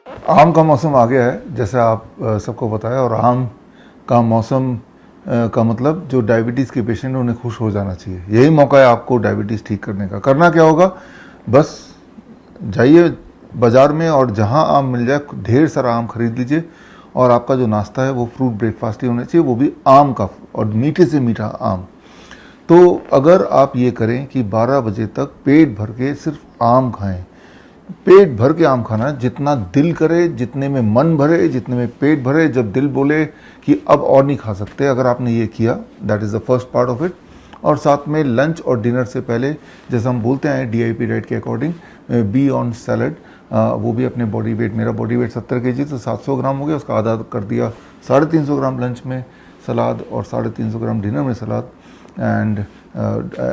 आम का मौसम आ गया है, जैसे आप सबको पता है। और आम का मौसम का मतलब जो डायबिटीज़ के पेशेंट हैं उन्हें खुश हो जाना चाहिए। यही मौका है आपको डायबिटीज़ ठीक करने का। करना क्या होगा, बस जाइए बाज़ार में और जहां आम मिल जाए ढेर सारा आम खरीद लीजिए। और आपका जो नाश्ता है वो फ्रूट ब्रेकफास्ट ही होना चाहिए, वो भी आम का, और मीठे से मीठा आम। तो अगर आप ये करें कि 12 बजे तक पेट भर के सिर्फ आम खाएं, पेट भर के आम खाना, जितना दिल करे, जितने में मन भरे, जितने में पेट भरे, जब दिल बोले कि अब और नहीं खा सकते, अगर आपने ये किया, that is the first part of it. और साथ में लंच और डिनर से पहले, जैसे हम बोलते हैं DIP डाइट के अकॉर्डिंग, बी ऑन सैलड। वो भी अपने बॉडी वेट, मेरा बॉडी वेट 70 kg, तो 700 ग्राम हो गया, उसका आधा कर दिया 350 ग्राम लंच में सलाद और 350 ग्राम डिनर में salad. And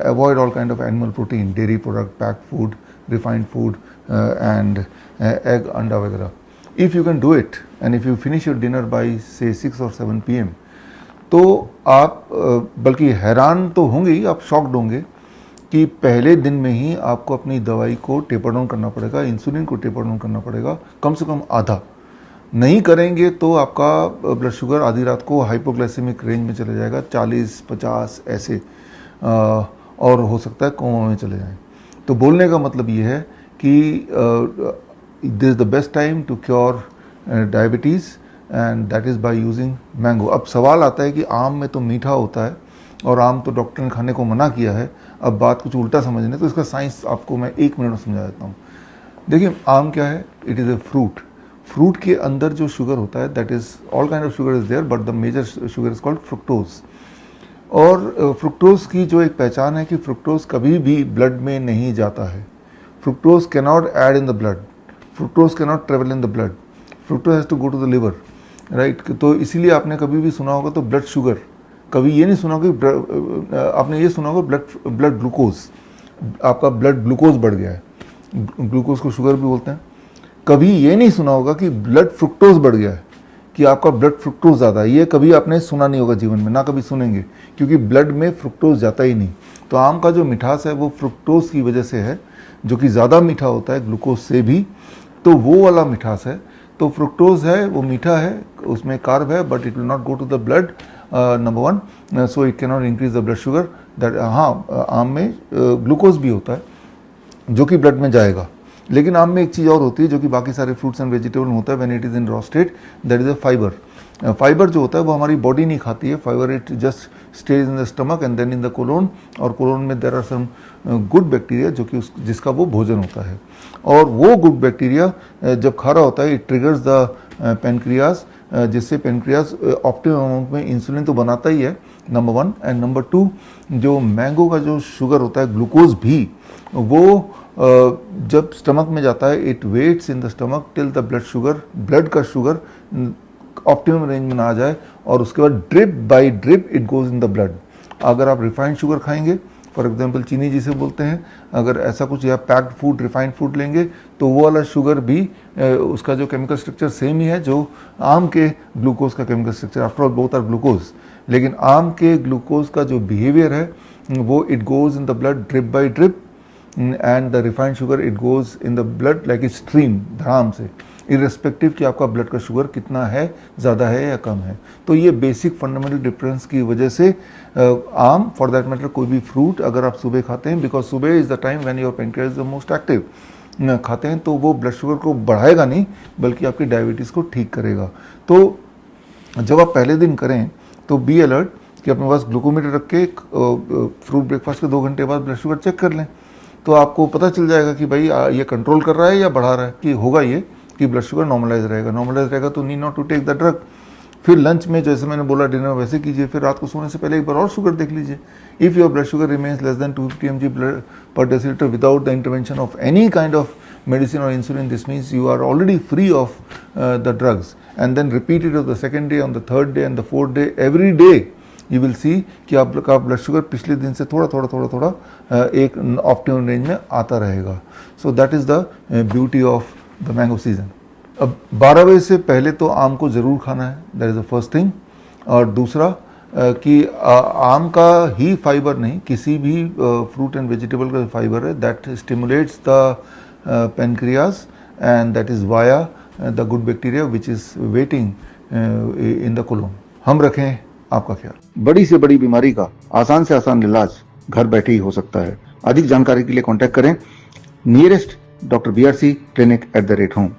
avoid all kind of animal protein, dairy product, packed food, refined food and egg, अंडा वगैरह। If you can do it and if you finish your dinner by say 6 or 7 PM, तो आप बल्कि हैरान तो होंगे ही, आप shocked होंगे कि पहले दिन में ही आपको अपनी दवाई को टेपर डाउन करना पड़ेगा, इंसुलिन को टेपर डाउन करना पड़ेगा, कम से कम आधा। नहीं करेंगे तो आपका ब्लड शुगर आधी रात को हाइपोग्लाइसेमिक रेंज में चले जाएगा, 40-50 ऐसे, और हो सकता है कोमा में चले जाएं। तो बोलने का मतलब ये है कि this is the best time to cure diabetes and that is by using mango. अब सवाल आता है कि आम में तो मीठा होता है और आम तो डॉक्टर ने खाने को मना किया है, अब बात कुछ उल्टा समझने, तो इसका साइंस आपको मैं 1 मिनट में समझा देता हूँ। देखिए, आम क्या है, it is a fruit. Fruit के अंदर जो शुगर होता है, that is all kind of sugar is there, but the major sugar is called fructose. और फ्रुक्टोज की जो एक पहचान है कि फ्रुक्टोज कभी भी ब्लड में नहीं जाता है। Fructose cannot add in the blood. Fructose cannot travel in the blood. Fructose has to go to the liver, right? तो इसीलिए आपने कभी भी सुना होगा तो ब्लड शुगर, कभी ये नहीं सुना होगा, आपने ये सुना होगा ब्लड ग्लूकोज, आपका ब्लड ग्लूकोज बढ़ गया है, ग्लूकोज को शुगर भी बोलते हैं। कभी ये नहीं सुना होगा कि ब्लड फ्रुक्टोज बढ़ गया है, कि आपका ब्लड फ्रुक्टोज ज़्यादा है, ये कभी आपने सुना नहीं होगा जीवन में, ना कभी सुनेंगे, क्योंकि ब्लड में फ्रुक्टोज जाता ही नहीं। तो आम का जो मिठास है वो फ्रुक्टोज की वजह से है, जो कि ज़्यादा मीठा होता है ग्लूकोज से भी, तो वो वाला मिठास है। तो फ्रुक्टोज है वो मीठा है, उसमें कार्ब है, but it will not go to the blood, number 1, so it can not increase the blood sugar. That, हाँ, आम में ग्लूकोज भी होता है जो कि ब्लड में जाएगा, लेकिन आम में एक चीज़ और होती है जो कि बाकी सारे फ्रूट्स एंड वेजिटेबल में होता है, when it is in raw state, that is a fibre. Fibre जो होता है वो हमारी बॉडी नहीं खाती है, fibre it just stays in the stomach and then in the colon, और कोलोन में there are some good bacteria जो कि जिसका वो भोजन होता है। और वो गुड बैक्टीरिया जब खा रहा होता है, इट ट्रिगर्स द पेनक्रियाज, जिससे पेनक्रियाज ऑप्टिमम अमाउंट में इंसुलिन तो बनाता ही है, नंबर 1। एंड नंबर 2, जो मैंगो का जो शुगर होता है, ग्लूकोज भी, वो जब स्टमक में जाता है, it waits in the stomach till the blood का शुगर ऑप्टिमम रेंज में ना आ जाए, और उसके बाद drip by drip it goes in the blood. अगर आप रिफाइंड शुगर खाएंगे, फॉर एग्जांपल चीनी जिसे बोलते हैं, अगर ऐसा कुछ, या पैक्ड फूड रिफाइंड फूड लेंगे, तो वो वाला शुगर भी उसका जो केमिकल स्ट्रक्चर सेम ही है जो आम के ग्लूकोज का chemical structure, after all both are glucose. लेकिन आम के ग्लूकोज का जो बिहेवियर है वो it goes in the blood drip by drip, and the refined sugar it goes in the blood like a stream, धड़ाम से, इरेस्पेक्टिव कि आपका ब्लड का शुगर कितना है, ज़्यादा है या कम है। तो ये बेसिक फंडामेंटल डिफरेंस की वजह से आम, फॉर दैट मैटर कोई भी फ्रूट अगर आप सुबह खाते हैं, बिकॉज सुबह is the time when your pancreas is the most active, खाते हैं, तो वो ब्लड शुगर को बढ़ाएगा नहीं, बल्कि आपकी डायबिटीज़ को ठीक करेगा। तो जब आप पहले दिन करें तो बी अलर्ट कि अपने पास ग्लूकोमीटर रख के फ्रूट ब्रेकफास्ट के 2 घंटे बाद ब्लड शुगर चेक कर लें, तो आपको पता चल जाएगा कि भाई ये कंट्रोल कर रहा है या बढ़ा रहा है, कि होगा ये कि ब्लड शुगर नॉर्मलाइज रहेगा तो need not to take the drug. फिर लंच में जैसे मैंने बोला डिनर वैसे कीजिए, फिर रात को सोने से पहले एक बार और शुगर देख लीजिए। If your blood sugar remains less than 250 mg per deciliter without the intervention of any kind of medicine और insulin, this means you are already free of the drugs, and then repeat it on the second day, on the third day and the fourth day, every day you will see कि आपका blood sugar पिछले दिन से थोड़ा थोड़ा एक optimum range में आता रहेगा। So that is the beauty of the mango season. अब 12 बजे से पहले तो आम को ज़रूर खाना है, that is the first thing. और दूसरा कि आम का ही फाइबर नहीं, किसी भी फ्रूट एंड वेजिटेबल का फाइबर है, that stimulates the pancreas, and that is via the good bacteria which is waiting in the colon. हम रखें आपका ख्याल। बड़ी से बड़ी बीमारी का आसान से आसान इलाज घर बैठे ही हो सकता है। अधिक जानकारी के लिए कांटेक्ट करें nearest doctor BRC clinic @home।